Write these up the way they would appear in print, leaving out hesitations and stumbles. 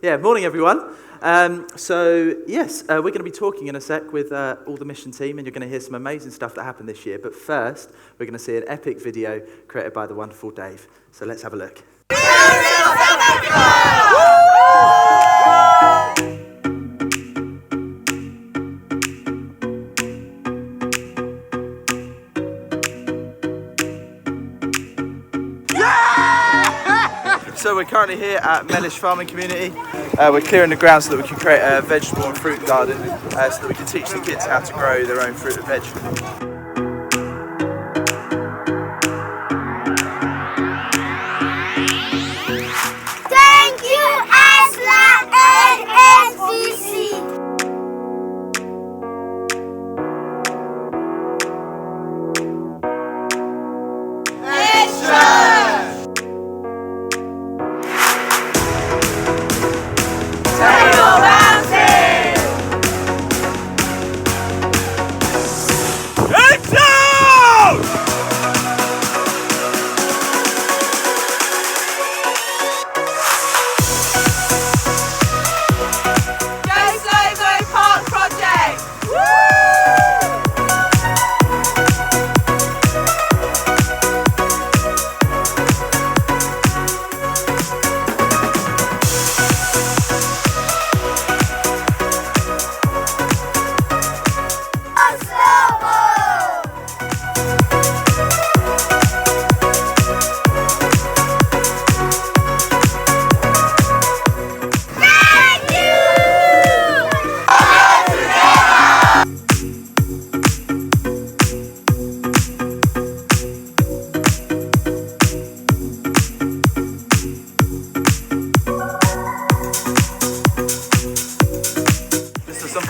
Yeah, morning everyone. Yes, we're going to be talking in a sec with all the mission team, and you're going to hear some amazing stuff that happened this year. But first, we're going to see an epic video created by the wonderful Dave. So let's have a look. So we're currently here at Mellish Farming Community. We're clearing the ground so that we can create a vegetable and fruit garden so that we can teach the kids how to grow their own fruit and veg. Thank you, Aslan and NCC.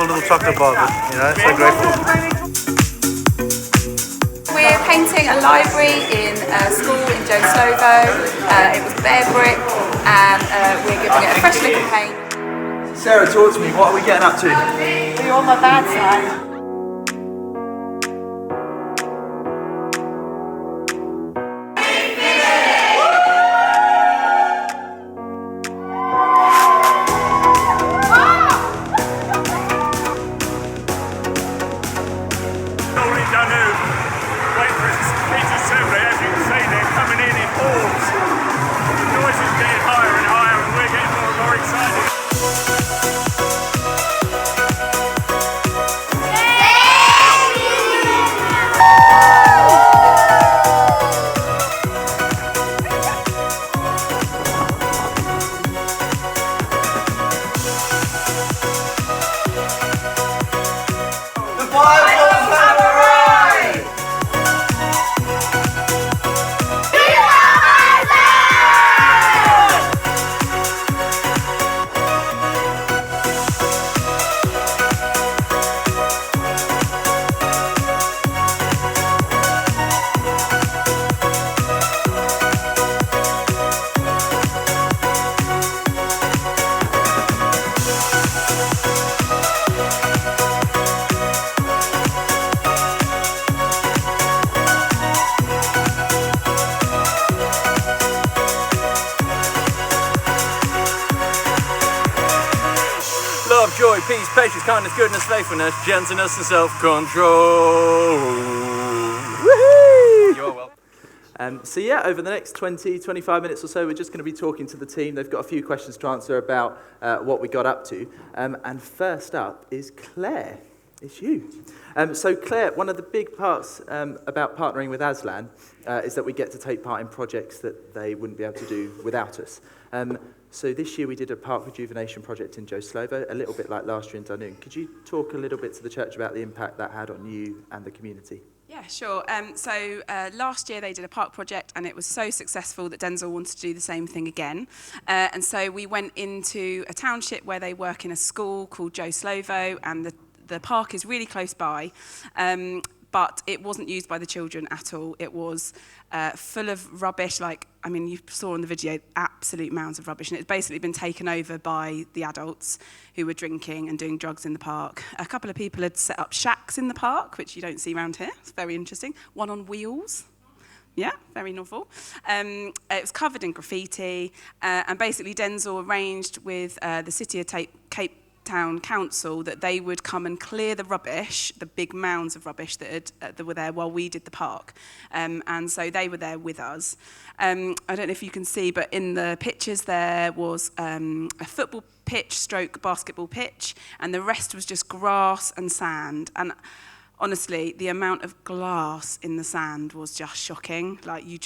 Little chocolate bar, but, so grateful. We're painting a library in a school in Joe Slovo. It was bare brick, and we're giving it a fresh lick of paint. Sarah, talk to me. What are we getting up to? We're on my bad side. Love, joy, peace, patience, kindness, goodness, faithfulness, gentleness and self-control. Woohoo! You're welcome. Over the next 20, 25 minutes or so, we're just going to be talking to the team. They've got a few questions to answer about what we got up to. And first up is Claire. It's you. So Claire, one of the big parts about partnering with Aslan is that we get to take part in projects that they wouldn't be able to do without us. So this year we did a park rejuvenation project in Joe Slovo, a little bit like last year in Dunoon. Could you talk a little bit to the church about the impact that had on you and the community? Yeah, sure. Last year they did a park project, and it was so successful that Denzel wanted to do the same thing again. And so we went into a township where they work in a school called Joe Slovo, and the park is really close by. But it wasn't used by the children at all. It was full of rubbish, you saw in the video, absolute mounds of rubbish, and it's basically been taken over by the adults who were drinking and doing drugs in the park. A couple of people had set up shacks in the park, which you don't see around here. It's very interesting. One on wheels. Yeah, very novel. It was covered in graffiti, and basically Denzel arranged with the City of Cape Town Council that they would come and clear the rubbish, the big mounds of rubbish that were there while we did the park. And so they were there with us. I don't know if you can see, but in the pictures there was a football pitch stroke basketball pitch, and the rest was just grass and sand. And honestly, the amount of glass in the sand was just shocking. Like, you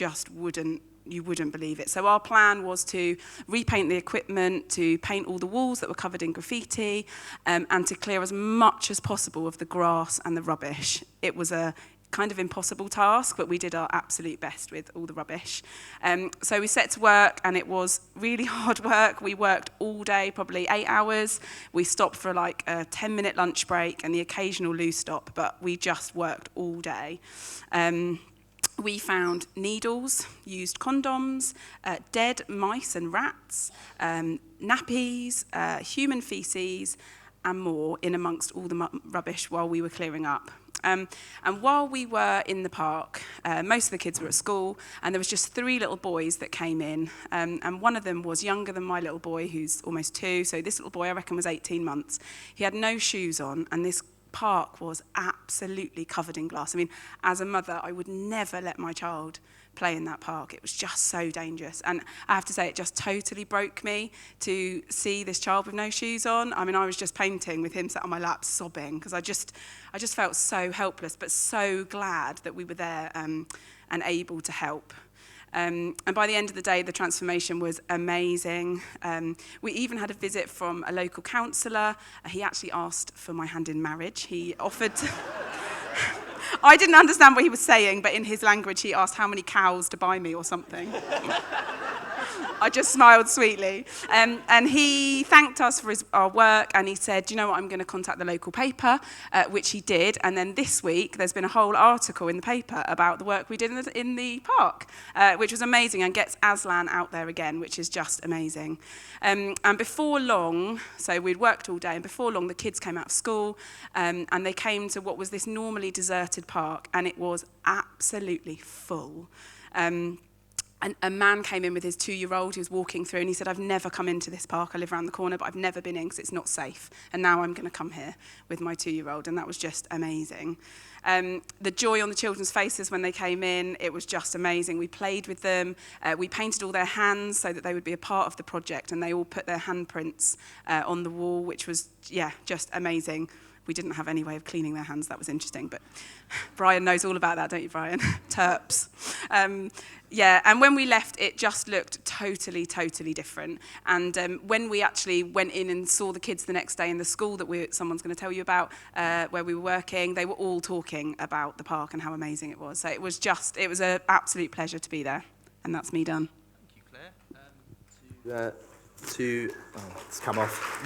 wouldn't believe it. So our plan was to repaint the equipment, to paint all the walls that were covered in graffiti, and to clear as much as possible of the grass and the rubbish. It was a kind of impossible task, but we did our absolute best with all the rubbish. So we set to work, and it was really hard work. We worked all day, probably 8 hours. We stopped for like a 10-minute lunch break and the occasional loo stop, but we just worked all day. We found needles, used condoms, dead mice and rats, nappies, human faeces, and more in amongst all the rubbish while we were clearing up. And while we were in the park, most of the kids were at school, and there was just 3 little boys that came in, and one of them was younger than my little boy, who's almost 2, so this little boy, I reckon, was 18 months. He had no shoes on, and this park was absolutely covered in glass. I mean, as a mother, I would never let my child play in that park. It was just so dangerous. And I have to say, it just totally broke me to see this child with no shoes on. I mean, I was just painting with him sat on my lap sobbing, because I just felt so helpless, but so glad that we were there and able to help. And by the end of the day, the transformation was amazing. We even had a visit from a local councillor. He actually asked for my hand in marriage. He offered... I didn't understand what he was saying, but in his language, he asked how many cows to buy me or something. I just smiled sweetly. And he thanked us for our work, and he said, do you know what, I'm going to contact the local paper, which he did. And then this week, there's been a whole article in the paper about the work we did in the park, which was amazing and gets Aslan out there again, which is just amazing. And before long, so we'd worked all day, and before long, the kids came out of school, and they came to what was this normally deserted park, and it was absolutely full. And a man came in with his 2-year-old. He was walking through, and he said, I've never come into this park. I live around the corner, but I've never been in because it's not safe. And now I'm going to come here with my 2-year-old, and that was just amazing. The joy on the children's faces when they came in, it was just amazing. We played with them. We painted all their hands so that they would be a part of the project, and they all put their handprints on the wall, which was, just amazing. We didn't have any way of cleaning their hands. That was interesting. But Brian knows all about that, don't you, Brian? Terps. And when we left, it just looked totally, totally different. And when we actually went in and saw the kids the next day in the school that someone's going to tell you about, where we were working, they were all talking about the park and how amazing it was. So it was an absolute pleasure to be there. And that's me done. Thank you, Claire. It's come off.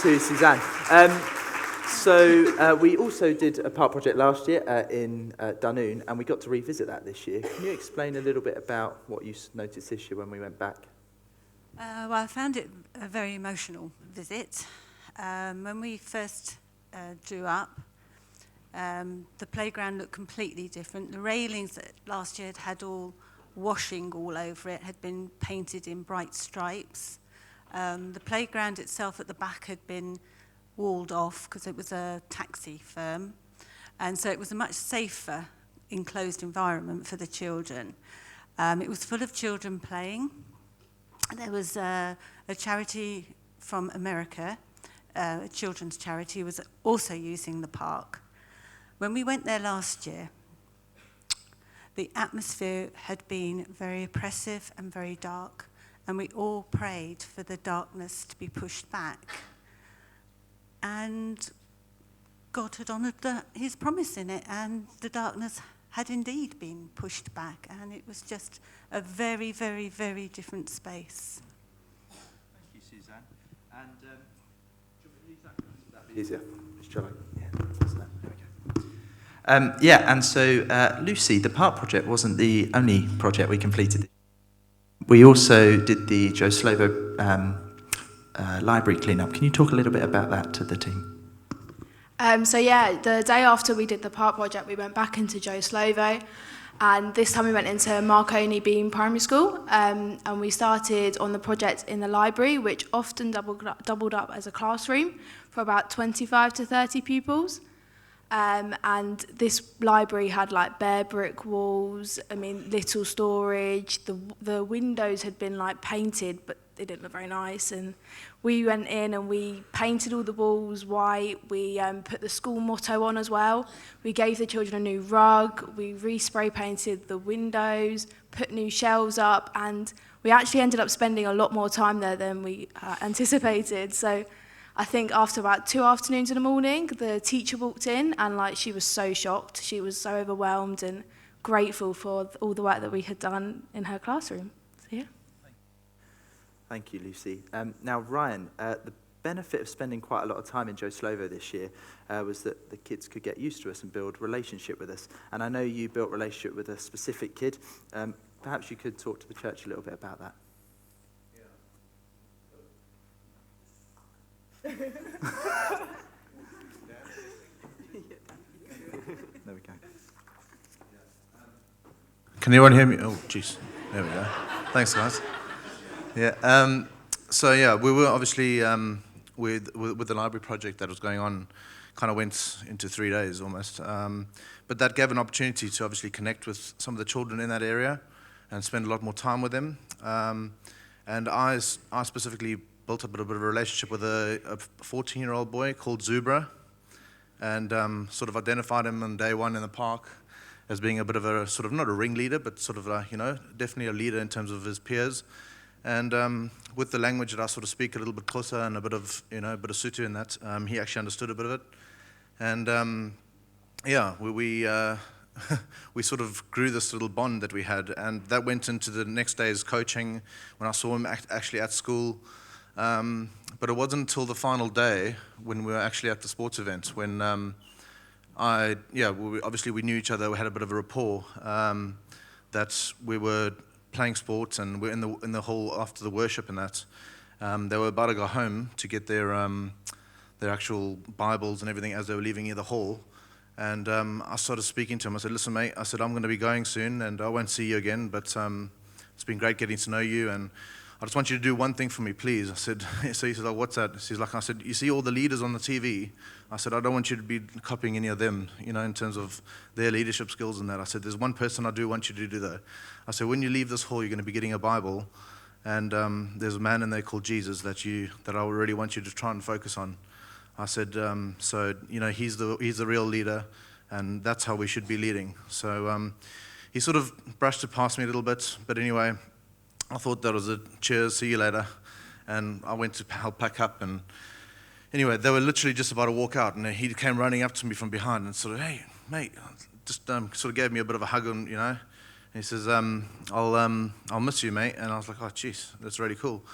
To Suzanne. So we also did a park project last year in Dunoon, and we got to revisit that this year. Can you explain a little bit about what you noticed this year when we went back? Well, I found it a very emotional visit. When we first drew up, the playground looked completely different. The railings that last year had all washing all over it had been painted in bright stripes. The playground itself at the back had been walled off because it was a taxi firm, and so it was a much safer enclosed environment for the children. It was full of children playing. There was a charity from America, a children's charity, was also using the park. When we went there last year, the atmosphere had been very oppressive and very dark, and we all prayed for the darkness to be pushed back. And God had honoured his promise in it, and the darkness had indeed been pushed back, and it was just a very, very, very different space. Thank you, Suzanne. And do you want me to use that? Would that be easier? Shall I? There we go. And so Lucy, the park project wasn't the only project we completed. We also did the Joe Slovo library clean-up. Can you talk a little bit about that to the team? The day after we did the park project, we went back into Joe Slovo, And this time we went into Marconi Beam Primary School, and we started on the project in the library, which often doubled up as a classroom for about 25 to 30 pupils. And this library had like bare brick walls, little storage. The windows had been like painted, but they didn't look very nice. And we went in and we painted all the walls white. We put the school motto on as well. We gave the children a new rug. We re-spray painted the windows, put new shelves up, and we actually ended up spending a lot more time there than we anticipated. So I think after about 2 afternoons in the morning, the teacher walked in and she was so shocked. She was so overwhelmed and grateful for all the work that we had done in her classroom. So, yeah. Thank you, Lucy. Now, Ryan, the benefit of spending quite a lot of time in Joe Slovo this year was that the kids could get used to us and build relationship with us. And I know you built relationship with a specific kid. Perhaps you could talk to the church a little bit about that. There we go. Can anyone hear me? Oh, jeez. There we go. Thanks, guys. Yeah. So yeah, we were obviously with the library project that was going on, kind of went into 3 days almost. But that gave an opportunity to obviously connect with some of the children in that area and spend a lot more time with them. And I specifically built up a bit of a relationship with a 14-year-old boy called Zubra, and sort of identified him on day one in the park as being a bit of a sort of not a ringleader, but sort of definitely a leader in terms of his peers. And with the language that I sort of speak a little bit closer and a bit of Sutton in that, he actually understood a bit of it. And we sort of grew this little bond that we had, and that went into the next day's coaching when I saw him actually at school. But it wasn't until the final day when we were actually at the sports event when we knew each other. We had a bit of a rapport that we were playing sports, and we're in the hall after the worship and that. They were about to go home to get their actual Bibles and everything as they were leaving the hall. And I started speaking to him. I said, "Listen, mate," I said, "I'm going to be going soon, and I won't see you again, but it's been great getting to know you, and I just want you to do one thing for me, please." I said, so he said, "Oh, what's that?" I said, "You see all the leaders on the TV?" I said, "I don't want you to be copying any of them, in terms of their leadership skills and that." I said, "There's one person I do want you to do though." I said, "When you leave this hall, you're going to be getting a Bible, and there's a man in there called Jesus that I really want you to try and focus on." I said, he's the real leader, and that's how we should be leading. So he sort of brushed it past me a little bit, but anyway, I thought that was a cheers, see you later. And I went to help pack up, and anyway, they were literally just about to walk out, and he came running up to me from behind and sort of, "Hey, mate," just sort of gave me a bit of a hug, and and he says, "I'll miss you, mate." And I was like, "Oh, jeez, that's really cool."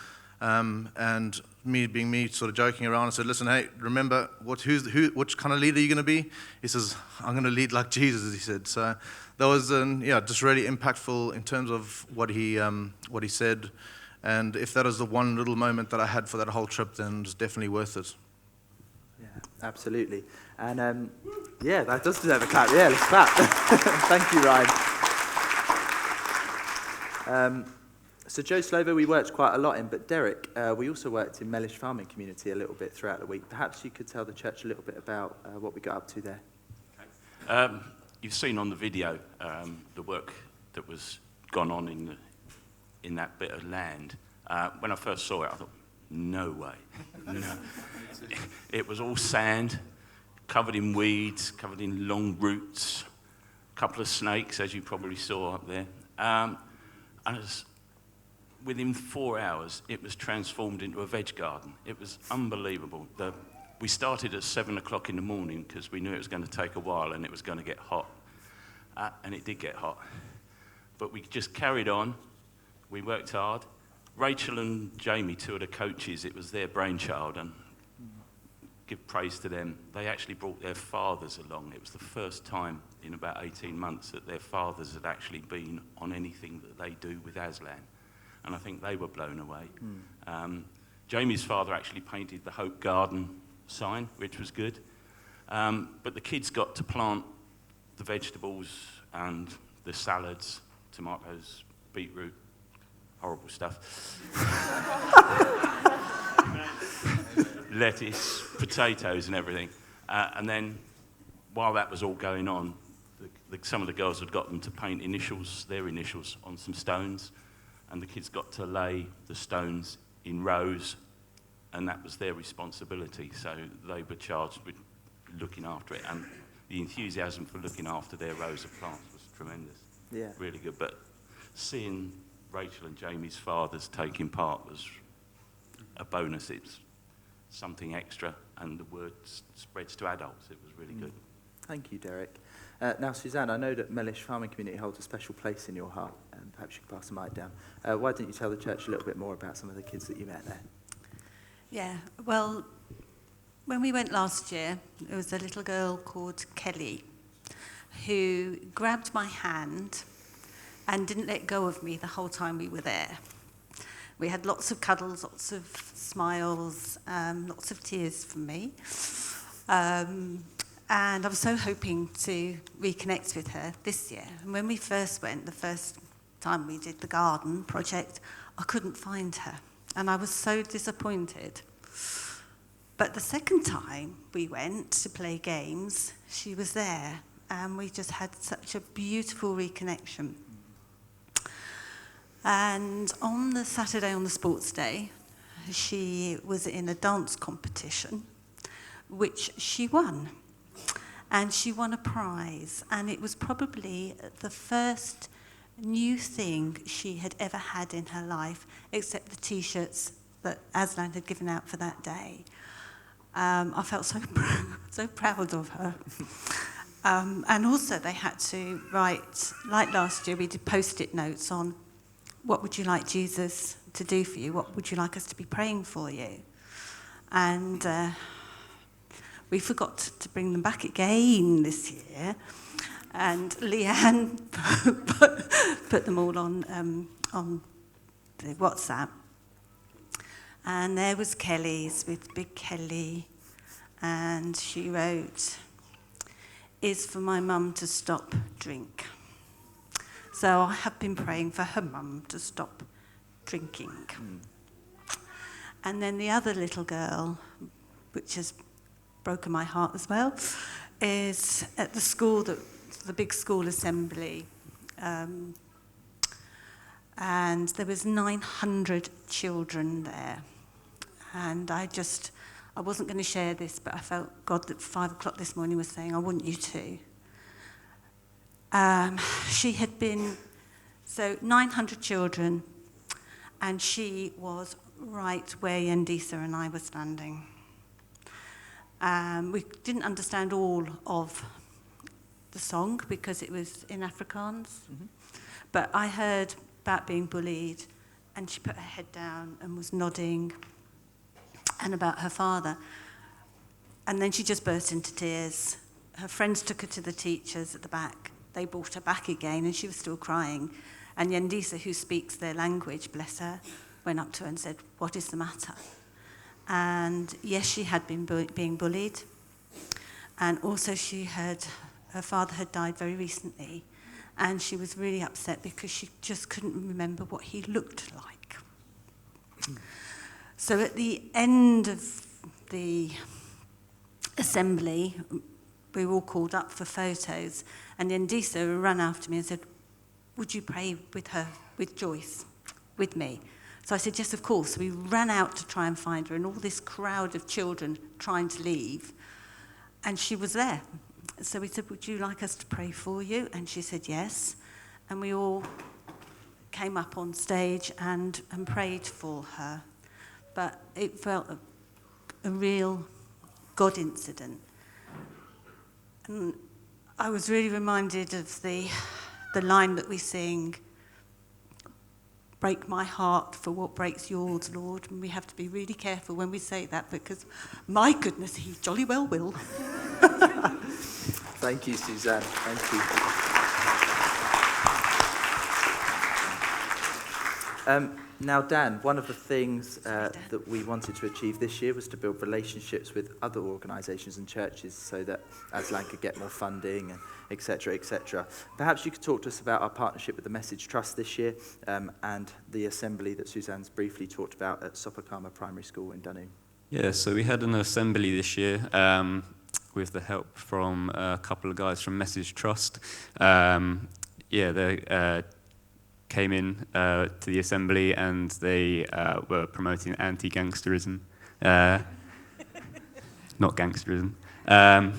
And me sort of joking around, I said, "Listen, hey, remember which kind of leader are you going to be?" He says, "I'm going to lead like Jesus," he said. So that was just really impactful in terms of what he said. And if that is the one little moment that I had for that whole trip, then it's definitely worth it. Yeah, absolutely. And that does deserve a clap. Yeah, let's clap. Thank you, Ryan. So Joe Slovo we worked quite a lot in, but Derek, we also worked in Mellish farming community a little bit throughout the week. Perhaps you could tell the church a little bit about what we got up to there. Okay. You've seen on the video the work that was gone on in that bit of land. When I first saw it, I thought, no way. No. It was all sand, covered in weeds, covered in long roots, a couple of snakes, as you probably saw up there. And within 4 hours, it was transformed into a veg garden. It was unbelievable. We started at 7 o'clock in the morning because we knew it was going to take a while and it was going to get hot. And it did get hot. But we just carried on. We worked hard. Rachel and Jamie, two of the coaches, it was their brainchild, and give praise to them. They actually brought their fathers along. It was the first time in about 18 months that their fathers had actually been on anything that they do with Aslan. And I think they were blown away. Jamie's father actually painted the Hope Garden sign, which was good. But the kids got to plant the vegetables and the salads, tomatoes, beetroot, horrible stuff. Lettuce, potatoes and everything. And then while that was all going on, some of the girls had got them to paint their initials on some stones, and the kids got to lay the stones in rows, and that was their responsibility. So they were charged with looking after it, and the enthusiasm for looking after their rows of plants was tremendous. Yeah. Really good. But seeing Rachel and Jamie's fathers taking part was a bonus. It's something extra, and the word spreads to adults. It was really good. Thank you, Derek. Now, Suzanne, I know that Mellish Farming Community holds a special place in your heart, and perhaps you could pass the mic down. Why don't you tell the church a little bit more about some of the kids that you met there? Yeah, well, when we went last year, there was a little girl called Kelly who grabbed my hand and didn't let go of me the whole time we were there. We had lots of cuddles, lots of smiles, lots of tears from me. And I was so hoping to reconnect with her this year. And when we first went, the first time we did the garden project, I couldn't find her. And I was so disappointed. But the second time we went to play games, she was there. And we just had such a beautiful reconnection. And on the Saturday, on the sports day, she was in a dance competition, which she won. And she won a prize, and it was probably the first new thing she had ever had in her life, except the T-shirts that Aslan had given out for that day. I felt so proud of her. And also they had to write, like last year, we did Post-it notes on what would you like Jesus to do for you? What would you like us to be praying for you? And we forgot to bring them back again this year, and Leanne put them all on the WhatsApp. And there was Kelly's with Big Kelly, and she wrote, "Is for my mum to stop drink." So I have been praying for her mum to stop drinking. And then the other little girl, which has broken my heart as well, is at the school, the big school assembly. And there was 900 children there. And I wasn't going to share this, but I felt God at 5 o'clock this morning was saying, I want you to. She had been, 900 children, and she was right where Yandisa and I were standing. We didn't understand all of the song because it was in Afrikaans, but I heard about being bullied, and she put her head down and was nodding, and about her father. And then she just burst into tears. Her friends took her to the teachers at the back. They brought her back again, and she was still crying. And Yandisa, who speaks their language, bless her, went up to her and said, "What is the matter?" And yes, she had been being bullied. And also her father had died very recently. And she was really upset because she just couldn't remember what he looked like. So at the end of the assembly, we were all called up for photos. And Yandisa ran after me and said, "Would you pray with her, with Joyce, with me?" So I said, yes, of course. We ran out to try and find her, and all this crowd of children trying to leave. And she was there. So we said, "Would you like us to pray for you?" And she said, yes. And we all came up on stage and prayed for her. But it felt a real God incident. And I was really reminded of the line that we sing, "Break my heart for what breaks yours, Lord." And we have to be really careful when we say that, because, my goodness, he jolly well will. Thank you, Suzanne. Thank you. Now, Dan, one of the things that we wanted to achieve this year was to build relationships with other organisations and churches so that Aslan could get more funding, and et cetera, et cetera. Perhaps you could talk to us about our partnership with the Message Trust this year and the assembly that Suzanne's briefly talked about at Sopakama Primary School in Dunedin. Yeah, so we had an assembly this year with the help from a couple of guys from Message Trust. They came in to the assembly and they were promoting anti-gangsterism, not gangsterism. And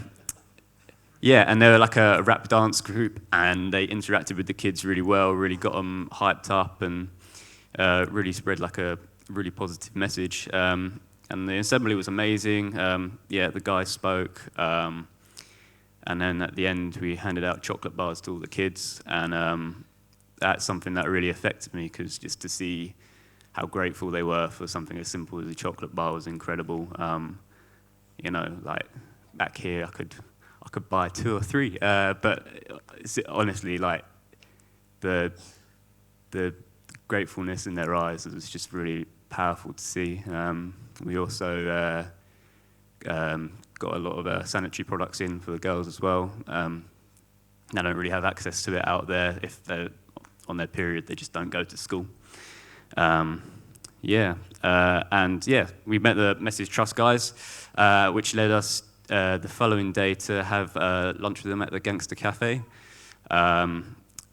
they were like a rap dance group, and they interacted with the kids really well, really got them hyped up, and really spread like a really positive message. And the assembly was amazing. The guys spoke, and then at the end we handed out chocolate bars to all the kids, and that's something that really affected me, because just to see how grateful they were for something as simple as a chocolate bar was incredible. Like back here I could buy 2 or 3, but it's honestly, like the gratefulness in their eyes was just really powerful to see. We also got a lot of sanitary products in for the girls as well. They don't really have access to it out there. If they're on their period, they just don't go to school. We met the Message Trust guys, which led us the following day to have lunch with them at the Gangster Cafe.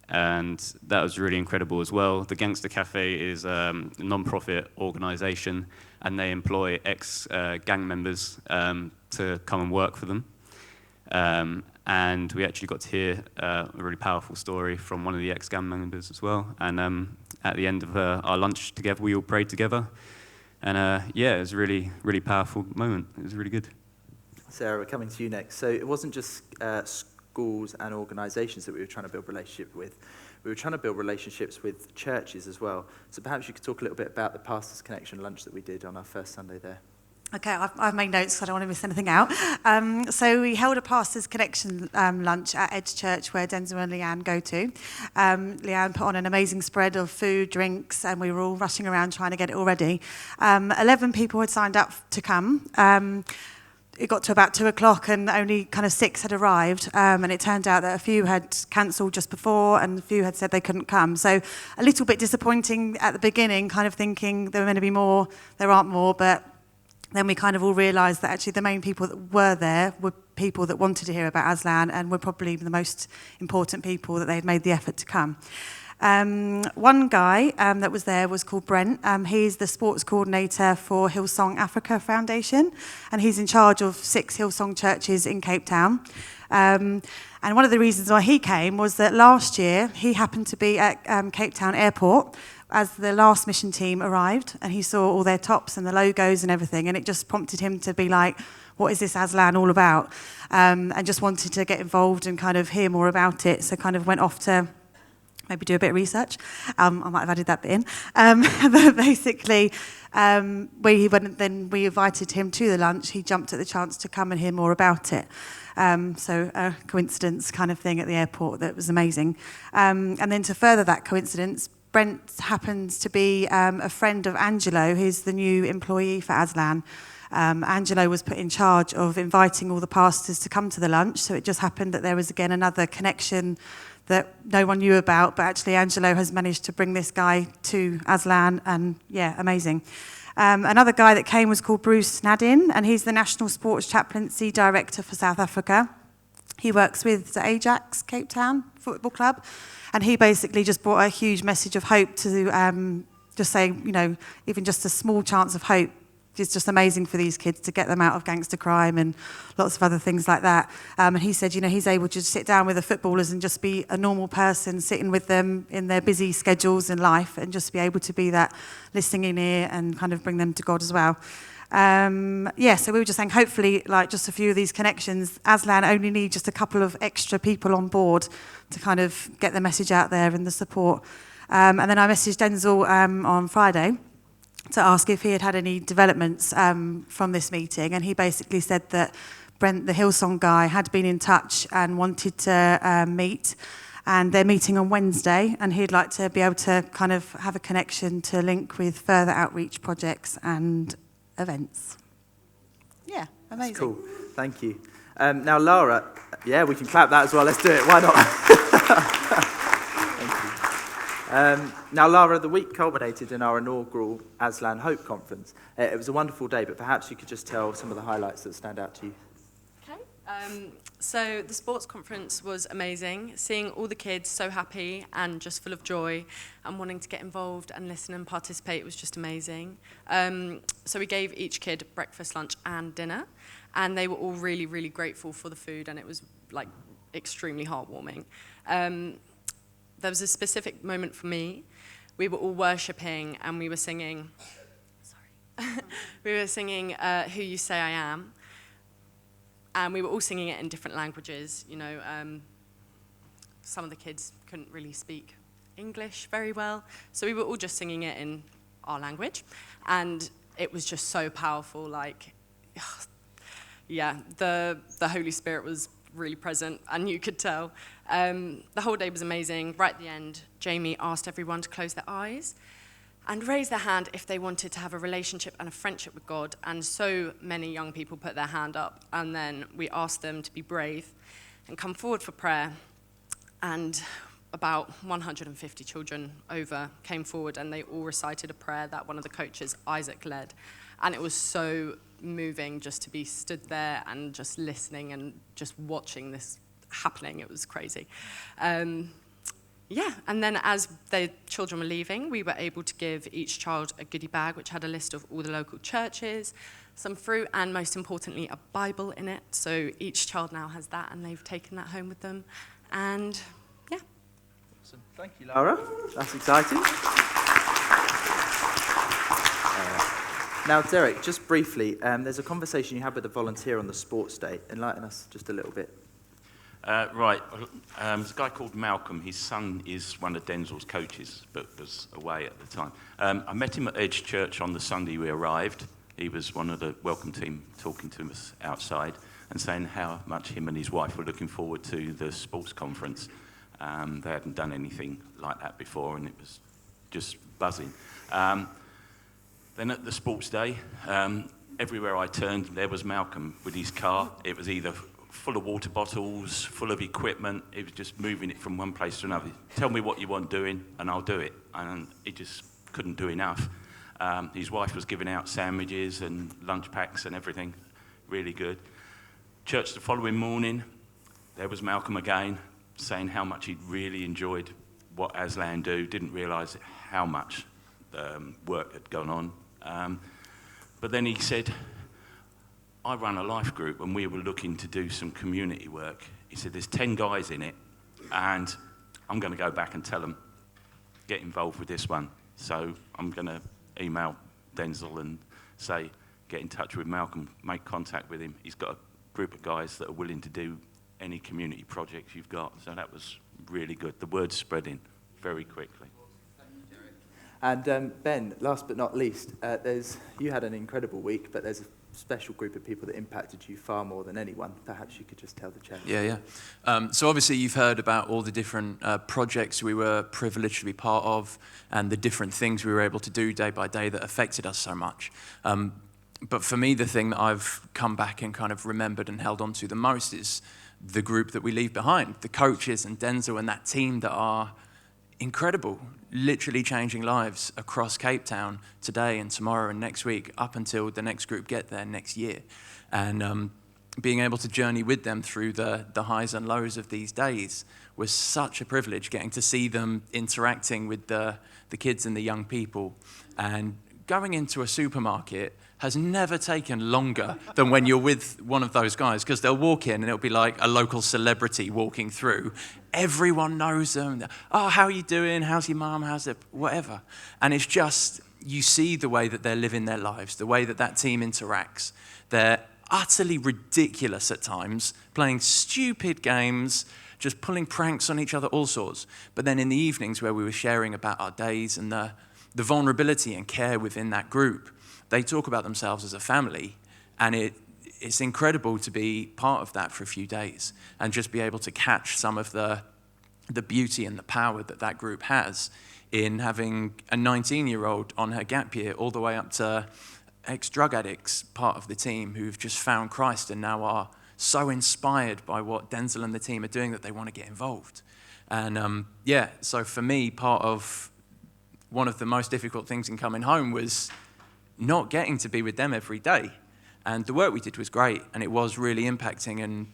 And that was really incredible as well. The Gangster Cafe is a non-profit organisation, and they employ ex-gang members to come and work for them. And we actually got to hear a really powerful story from one of the ex-gang members as well. And at the end of our lunch together, we all prayed together. And it was a really, really powerful moment. It was really good. Sarah, we're coming to you next. So it wasn't just schools and organisations that we were trying to build relationships with. We were trying to build relationships with churches as well. So perhaps you could talk a little bit about the Pastors Connection lunch that we did on our first Sunday there. Okay, I've made notes, so I don't want to miss anything out. So we held a Pastors Connection lunch at Edge Church, where Denzel and Leanne go to. Leanne put on an amazing spread of food, drinks, and we were all rushing around trying to get it all ready. 11 people had signed up to come. It got to about 2 o'clock and only kind of 6 had arrived, and it turned out that a few had cancelled just before and a few had said they couldn't come. So a little bit disappointing at the beginning, kind of thinking there were going to be more, there aren't more, but then we kind of all realised that actually the main people that were there were people that wanted to hear about Aslan and were probably the most important people that they had made the effort to come. One guy that was there was called Brent. He's the sports coordinator for Hillsong Africa Foundation, and he's in charge of 6 Hillsong churches in Cape Town. And one of the reasons why he came was that last year he happened to be at Cape Town Airport as the last mission team arrived, and he saw all their tops and the logos and everything, and it just prompted him to be like, what is this Aslan all about? And just wanted to get involved and kind of hear more about it, so kind of went off to maybe do a bit of research. I might have added that bit in. But basically, when we invited him to the lunch, he jumped at the chance to come and hear more about it. So a coincidence kind of thing at the airport that was amazing. And then to further that coincidence, Brent happens to be a friend of Angelo, who's the new employee for Aslan. Angelo was put in charge of inviting all the pastors to come to the lunch, so it just happened that there was again another connection that no one knew about, but actually Angelo has managed to bring this guy to Aslan, and yeah, amazing. Another guy that came was called Bruce Nadin, and he's the National Sports Chaplaincy Director for South Africa. He works with the Ajax Cape Town Football Club, and he basically just brought a huge message of hope to just say, you know, even just a small chance of hope is just amazing for these kids to get them out of gangster crime and lots of other things like that. And he said, you know, he's able to just sit down with the footballers and just be a normal person sitting with them in their busy schedules in life and just be able to be that listening ear and kind of bring them to God as well. So we were just saying, hopefully, like just a few of these connections, Aslan only need just a couple of extra people on board to kind of get the message out there and the support. And then I messaged Denzel on Friday to ask if he had had any developments from this meeting, and he basically said that Brent, the Hillsong guy, had been in touch and wanted to meet, and they're meeting on Wednesday, and he'd like to be able to kind of have a connection to link with further outreach projects and events. Yeah, amazing. That's cool. Thank you. Now, Lara, yeah, we can clap that as well. Let's do it. Why not? Thank you. Now, Lara, the week culminated in our inaugural Aslan Hope conference. It was a wonderful day, but perhaps you could just tell some of the highlights that stand out to you. Okay. So the sports conference was amazing. Seeing all the kids so happy and just full of joy and wanting to get involved and listen and participate was just amazing. So we gave each kid breakfast, lunch and dinner, and they were all really, really grateful for the food, and it was like extremely heartwarming. There was a specific moment for me. We were all worshipping and we were singing, we were singing Who You Say I Am. And we were all singing it in different languages. You know, some of the kids couldn't really speak English very well, so we were all just singing it in our language, and it was just so powerful. Like, yeah, the Holy Spirit was really present, and you could tell. The whole day was amazing. Right at the end, Jamie asked everyone to close their eyes and raise their hand if they wanted to have a relationship and a friendship with God. And so many young people put their hand up. And then we asked them to be brave and come forward for prayer. And about 150 children over came forward, and they all recited a prayer that one of the coaches, Isaac, led. And it was so moving just to be stood there and just listening and just watching this happening. It was crazy. Yeah, and then as the children were leaving, we were able to give each child a goodie bag, which had a list of all the local churches, some fruit, and most importantly, a Bible in it. So each child now has that, and they've taken that home with them. And, yeah. Awesome. Thank you, Lara. That's exciting. Now, Derek, just briefly, there's a conversation you had with a volunteer on the sports day. Enlighten us just a little bit. Right, there's a guy called Malcolm. His son is one of Denzel's coaches, but was away at the time. I met him at Edge Church on the Sunday we arrived. He was one of the welcome team talking to us outside and saying how much him and his wife were looking forward to the sports conference. They hadn't done anything like that before, and it was just buzzing. Then at the sports day, everywhere I turned, there was Malcolm with his car. It was either full of water bottles, full of equipment. He was just moving it from one place to another. Tell me what you want doing, and I'll do it. And he just couldn't do enough. His wife was giving out sandwiches and lunch packs and everything. Really good. Church the following morning, there was Malcolm again, saying how much he'd really enjoyed what Aslan do. Didn't realise how much work had gone on. But then he said, I run a life group and we were looking to do some community work. He said, there's 10 guys in it, and I'm going to go back and tell them, get involved with this one. So I'm going to email Denzel and say, get in touch with Malcolm, make contact with him. He's got a group of guys that are willing to do any community projects you've got. So that was really good. The word's spreading very quickly. And Ben, last but not least, you had an incredible week, but there's a special group of people that impacted you far more than anyone. Perhaps you could just tell the chat. Yeah. So obviously you've heard about all the different projects we were privileged to be part of, and the different things we were able to do day by day that affected us so much. But for me, the thing that I've come back and kind of remembered and held on to the most is the group that we leave behind, the coaches and Denzel and that team that are incredible, literally changing lives across Cape Town today and tomorrow and next week, up until the next group get there next year. And being able to journey with them through the highs and lows of these days was such a privilege, getting to see them interacting with the kids and the young people. And going into a supermarket has never taken longer than when you're with one of those guys, because they'll walk in and it'll be like a local celebrity walking through. Everyone knows them. Oh, how are you doing? How's your mum? How's it? Whatever. And it's just, you see the way that they're living their lives, the way that that team interacts. They're utterly ridiculous at times, playing stupid games, just pulling pranks on each other, all sorts. But then in the evenings where we were sharing about our days and the vulnerability and care within that group, they talk about themselves as a family, and it's incredible to be part of that for a few days and just be able to catch some of the the beauty and the power that that group has in having a 19-year-old on her gap year all the way up to ex-drug addicts, part of the team, who've just found Christ and now are so inspired by what Denzel and the team are doing that they want to get involved. And so for me, part of one of the most difficult things in coming home was not getting to be with them every day. And the work we did was great, and it was really impacting and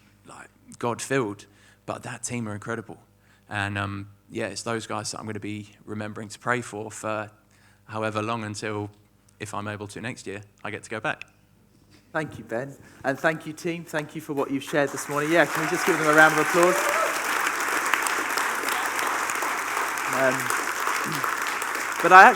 God-filled, but that team are incredible. And it's those guys that I'm going to be remembering to pray for however long, until, if I'm able to next year, I get to go back. Thank you, Ben. And thank you, team. Thank you for what you've shared this morning. Yeah, can we just give them a round of applause? But I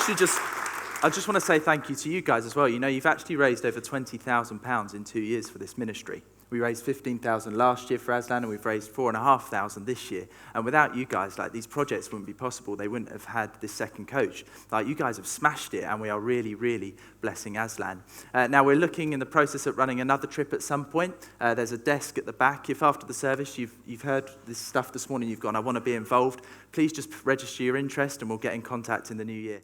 just want to say thank you to you guys as well. You know, you've actually raised over £20,000 in 2 years for this ministry. We raised $15,000 last year for Aslan, and we've raised $4,500 this year. And without you guys, these projects wouldn't be possible. They wouldn't have had this second coach. You guys have smashed it, and we are really, really blessing Aslan. Now we're looking in the process at running another trip at some point. There's a desk at the back. If after the service you've heard this stuff this morning, you've gone, I want to be involved, please just register your interest, and we'll get in contact in the new year.